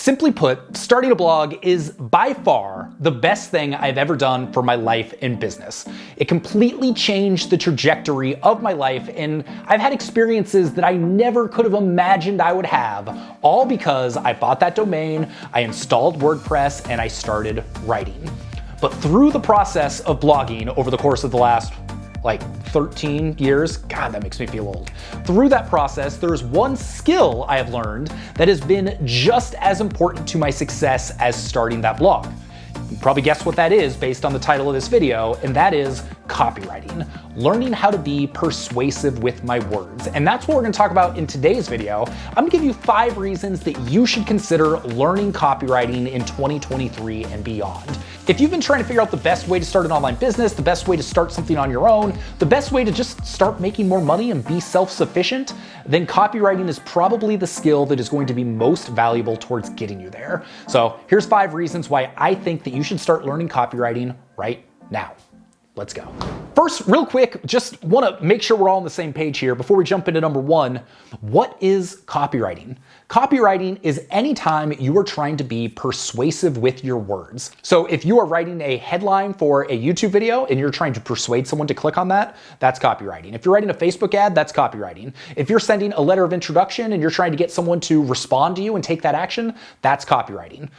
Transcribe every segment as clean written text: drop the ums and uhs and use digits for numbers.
Simply put, starting a blog is by far the best thing I've ever done for my life in business. It completely changed the trajectory of my life, and I've had experiences that I never could have imagined I would have, all because I bought that domain, I installed WordPress, and I started writing. But through the process of blogging over the course of the last 13 years. God, that makes me feel old. Through that process, there's one skill I have learned that has been just as important to my success as starting that blog. You can probably guess what that is based on the title of this video, and that is copywriting. Learning how to be persuasive with my words. And that's what we're gonna talk about in today's video. I'm gonna give you 5 reasons that you should consider learning copywriting in 2023 and beyond. If you've been trying to figure out the best way to start an online business, the best way to start something on your own, the best way to just start making more money and be self-sufficient, then copywriting is probably the skill that is going to be most valuable towards getting you there. So here's 5 reasons why I think that you should start learning copywriting right now. Let's go. First, real quick, just want to make sure we're all on the same page here before we jump into number 1. What is copywriting? Copywriting is any time you are trying to be persuasive with your words. So if you are writing a headline for a YouTube video and you're trying to persuade someone to click on that, that's copywriting. If you're writing a Facebook ad, that's copywriting. If you're sending a letter of introduction and you're trying to get someone to respond to you and take that action, that's copywriting.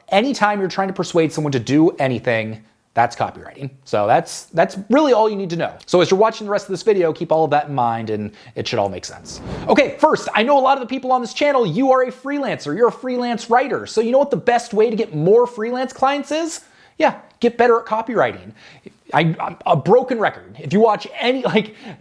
Anytime you're trying to persuade someone to do anything, that's copywriting. So that's really all you need to know. So as you're watching the rest of this video, keep all of that in mind and it should all make sense. Okay, first, I know a lot of the people on this channel, you are a freelancer, you're a freelance writer. So you know what the best way to get more freelance clients is? Yeah, get better at copywriting. I'm a broken record. If you watch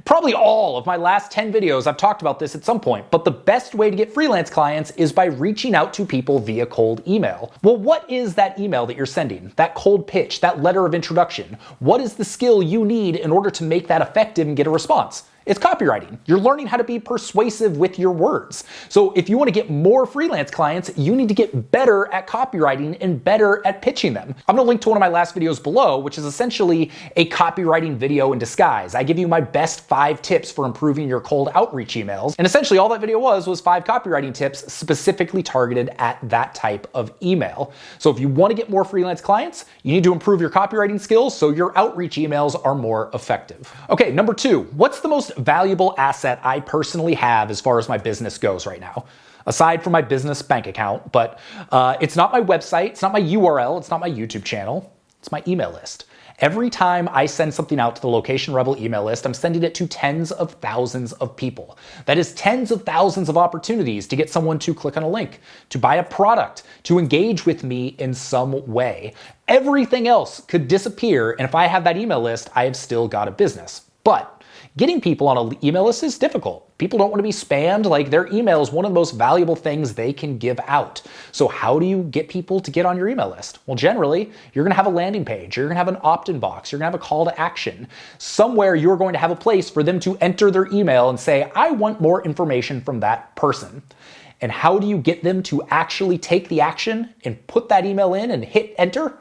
probably all of my last 10 videos, I've talked about this at some point, but the best way to get freelance clients is by reaching out to people via cold email. Well, what is that email that you're sending? That cold pitch, that letter of introduction? What is the skill you need in order to make that effective and get a response? It's copywriting. You're learning how to be persuasive with your words. So if you want to get more freelance clients, you need to get better at copywriting and better at pitching them. I'm going to link to one of my last videos below, which is essentially a copywriting video in disguise. I give you my best 5 tips for improving your cold outreach emails. And essentially all that video was 5 copywriting tips specifically targeted at that type of email. So if you want to get more freelance clients, you need to improve your copywriting skills so your outreach emails are more effective. Okay, number 2, what's the most valuable asset I personally have as far as my business goes right now? Aside from my business bank account, but it's not my website, it's not my URL, it's not my YouTube channel, it's my email list. Every time I send something out to the Location Rebel email list, I'm sending it to tens of thousands of people. That is tens of thousands of opportunities to get someone to click on a link, to buy a product, to engage with me in some way. Everything else could disappear, and if I have that email list, I have still got a business. But getting people on an email list is difficult. People don't want to be spammed. Their email is one of the most valuable things they can give out. So how do you get people to get on your email list? Well, generally, you're going to have a landing page. You're going to have an opt-in box. You're going to have a call to action. Somewhere you're going to have a place for them to enter their email and say, I want more information from that person. And how do you get them to actually take the action and put that email in and hit enter?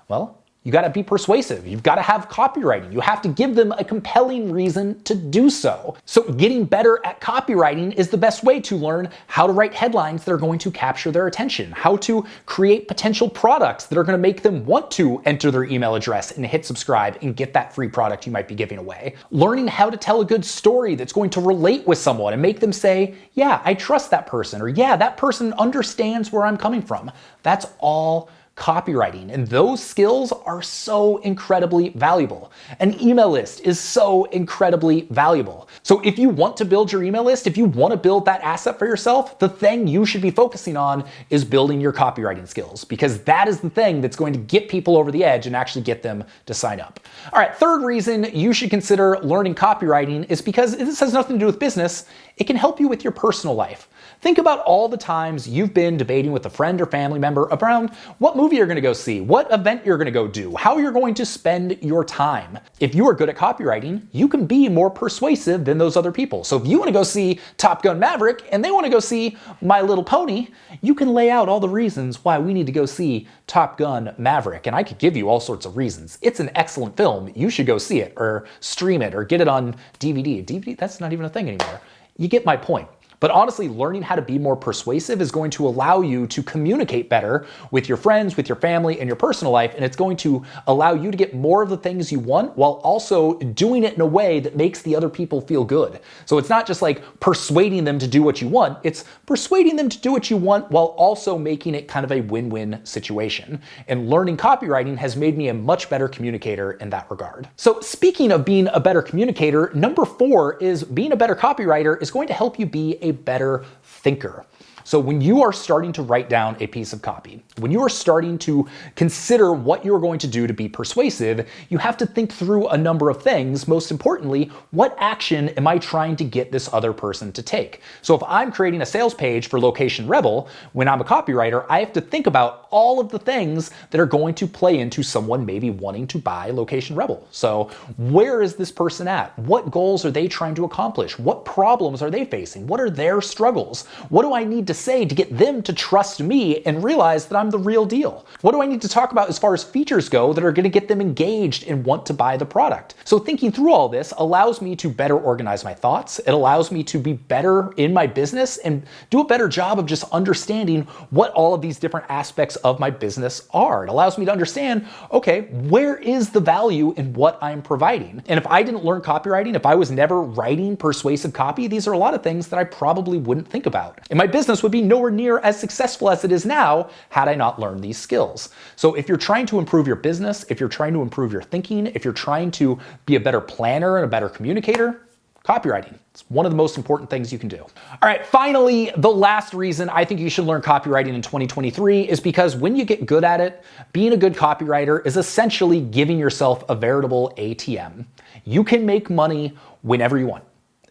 Well, you got to be persuasive. You've got to have copywriting. You have to give them a compelling reason to do so. So getting better at copywriting is the best way to learn how to write headlines that are going to capture their attention, how to create potential products that are going to make them want to enter their email address and hit subscribe and get that free product you might be giving away. Learning how to tell a good story that's going to relate with someone and make them say, yeah, I trust that person, or yeah, that person understands where I'm coming from. That's all copywriting, and those skills are so incredibly valuable. An email list is so incredibly valuable. So if you want to build your email list, if you want to build that asset for yourself, the thing you should be focusing on is building your copywriting skills, because that is the thing that's going to get people over the edge and actually get them to sign up. All right, third reason you should consider learning copywriting is because this has nothing to do with business. It can help you with your personal life. Think about all the times you've been debating with a friend or family member around what movie you're going to go see, what event you're going to go do, how you're going to spend your time. If you are good at copywriting, you can be more persuasive than those other people. So if you want to go see Top Gun Maverick and they want to go see My Little Pony, you can lay out all the reasons why we need to go see Top Gun Maverick. And I could give you all sorts of reasons. It's an excellent film. You should go see it or stream it or get it on DVD. DVD, that's not even a thing anymore. You get my point. But honestly, learning how to be more persuasive is going to allow you to communicate better with your friends, with your family, and your personal life, and it's going to allow you to get more of the things you want while also doing it in a way that makes the other people feel good. So it's not just like persuading them to do what you want, it's persuading them to do what you want while also making it kind of a win-win situation. And learning copywriting has made me a much better communicator in that regard. So speaking of being a better communicator, number 4 is being a better copywriter is going to help you be a better thinker. So when you are starting to write down a piece of copy, when you are starting to consider what you're going to do to be persuasive, you have to think through a number of things. Most importantly, what action am I trying to get this other person to take? So if I'm creating a sales page for Location Rebel, when I'm a copywriter, I have to think about all of the things that are going to play into someone maybe wanting to buy Location Rebel. So where is this person at? What goals are they trying to accomplish? What problems are they facing? What are their struggles? What do I need to say to get them to trust me and realize that I'm the real deal? What do I need to talk about as far as features go that are going to get them engaged and want to buy the product? So thinking through all this allows me to better organize my thoughts. It allows me to be better in my business and do a better job of just understanding what all of these different aspects of my business are. It allows me to understand, okay, where is the value in what I'm providing? And if I didn't learn copywriting, if I was never writing persuasive copy, these are a lot of things that I probably wouldn't think about. And my business would be nowhere near as successful as it is now had I not learned these skills. So if you're trying to improve your business, if you're trying to improve your thinking, if you're trying to be a better planner and a better communicator, copywriting. It's one of the most important things you can do. All right, finally, the last reason I think you should learn copywriting in 2023 is because when you get good at it, being a good copywriter is essentially giving yourself a veritable ATM. You can make money whenever you want.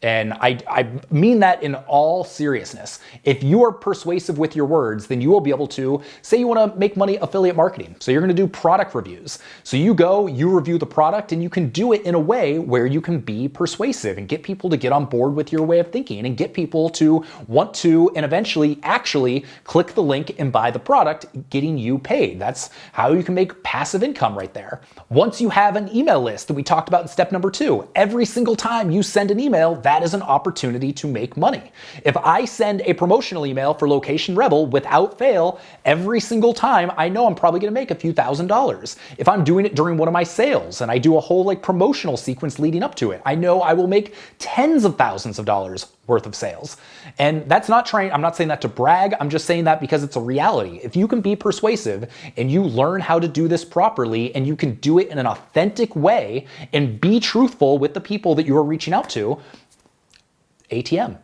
And I mean that in all seriousness. If you are persuasive with your words, then you will be able to, say you want to make money affiliate marketing. So you're going to do product reviews. So you go, you review the product, and you can do it in a way where you can be persuasive and get people to get on board with your way of thinking and get people to want to and eventually actually click the link and buy the product, getting you paid. That's how you can make passive income right there. Once you have an email list that we talked about in step number 2, every single time you send an email, that is an opportunity to make money. If I send a promotional email for Location Rebel without fail, every single time, I know I'm probably going to make a few $1,000s. If I'm doing it during one of my sales and I do a whole promotional sequence leading up to it, I know I will make tens of thousands of dollars worth of sales. And that's not I'm not saying that to brag. I'm just saying that because it's a reality. If you can be persuasive and you learn how to do this properly and you can do it in an authentic way and be truthful with the people that you are reaching out to, ATM.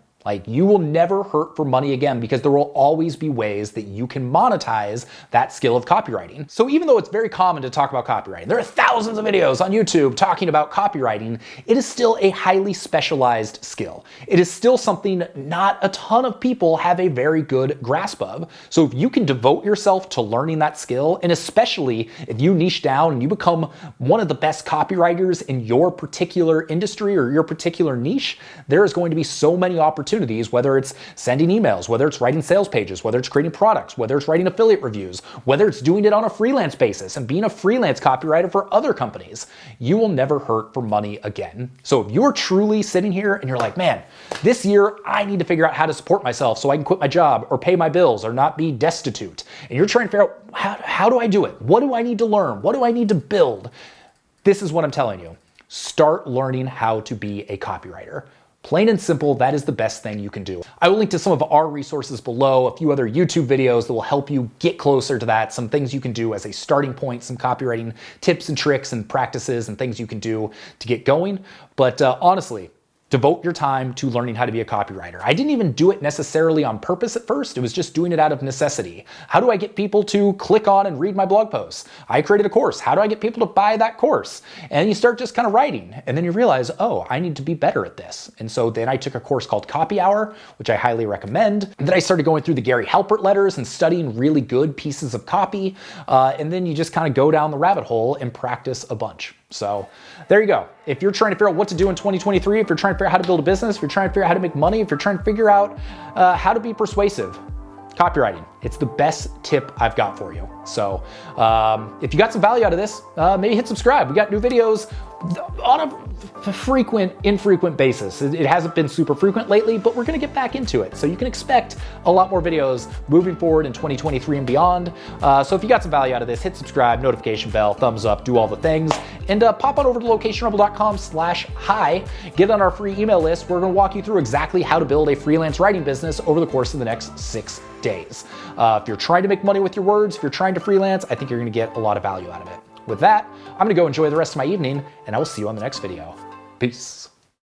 You will never hurt for money again because there will always be ways that you can monetize that skill of copywriting. So even though it's very common to talk about copywriting, there are thousands of videos on YouTube talking about copywriting, it is still a highly specialized skill. It is still something not a ton of people have a very good grasp of. So if you can devote yourself to learning that skill, and especially if you niche down and you become one of the best copywriters in your particular industry or your particular niche, there is going to be so many opportunities, whether it's sending emails, whether it's writing sales pages, whether it's creating products, whether it's writing affiliate reviews, whether it's doing it on a freelance basis and being a freelance copywriter for other companies. You will never hurt for money again. So if you're truly sitting here and you're like, man, this year I need to figure out how to support myself so I can quit my job or pay my bills or not be destitute, and you're trying to figure out how do I do it? What do I need to learn? What do I need to build? This is what I'm telling you. Start learning how to be a copywriter. Plain and simple, that is the best thing you can do. I will link to some of our resources below, a few other YouTube videos that will help you get closer to that, some things you can do as a starting point, some copywriting tips and tricks and practices and things you can do to get going. But honestly, devote your time to learning how to be a copywriter. I didn't even do it necessarily on purpose at first. It was just doing it out of necessity. How do I get people to click on and read my blog posts? I created a course. How do I get people to buy that course? And you start just kind of writing, and then you realize, oh, I need to be better at this. And so then I took a course called Copy Hour, which I highly recommend. And then I started going through the Gary Halpert letters and studying really good pieces of copy. And then you just kind of go down the rabbit hole and practice a bunch. So there you go. If you're trying to figure out what to do in 2023, if you're trying to figure out how to build a business, if you're trying to figure out how to make money, if you're trying to figure out how to be persuasive, copywriting. It's the best tip I've got for you. So if you got some value out of this, maybe hit subscribe. We got new videos on a infrequent basis. It hasn't been super frequent lately, but we're gonna get back into it. So you can expect a lot more videos moving forward in 2023 and beyond. So if you got some value out of this, hit subscribe, notification bell, thumbs up, do all the things, and pop on over to locationrebel.com/hi, get on our free email list. We're gonna walk you through exactly how to build a freelance writing business over the course of the next 6 days. If you're trying to make money with your words, if you're trying to freelance, I think you're gonna get a lot of value out of it. With that, I'm gonna go enjoy the rest of my evening, and I will see you on the next video. Peace.